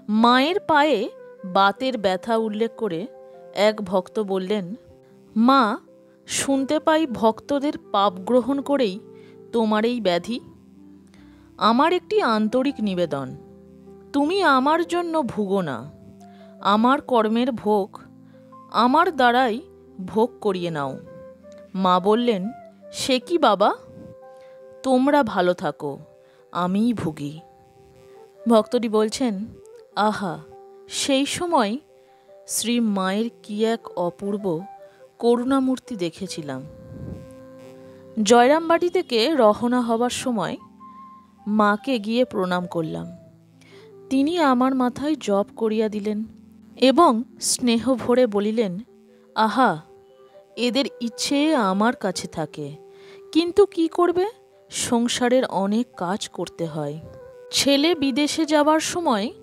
মায়ের পায়ে বাতের ব্যথা উল্লেখ করে এক ভক্ত বললেন, মা, শুনতে পাই ভক্তদের পাপ গ্রহণ করেই তোমার এই ব্যাধি। আমার একটি আন্তরিক নিবেদন, তুমি আমার জন্য ভুগো না। আমার কর্মের ভোগ আমার দ্বারাই ভোগ করিয়ে নাও। মা বললেন, সে কি বাবা, তোমরা ভালো থাকো, আমিই ভুগি। ভক্তটি বলছেন, আহা, সেই সময় শ্রী মায়ের কি এক অপূর্ব করুণামূর্তি দেখেছিলাম। জয়রামবাটি থেকে রওনা হবার সময় মাকে গিয়ে প্রণাম করলাম। তিনি আমার মাথায় জপ করিয়া দিলেন এবং স্নেহ ভরে বলিলেন, আহা, এদের ইচ্ছে আমার কাছে থাকে, কিন্তু কি করবে, সংসারের অনেক কাজ করতে হয়। ছেলে বিদেশে যাবার সময়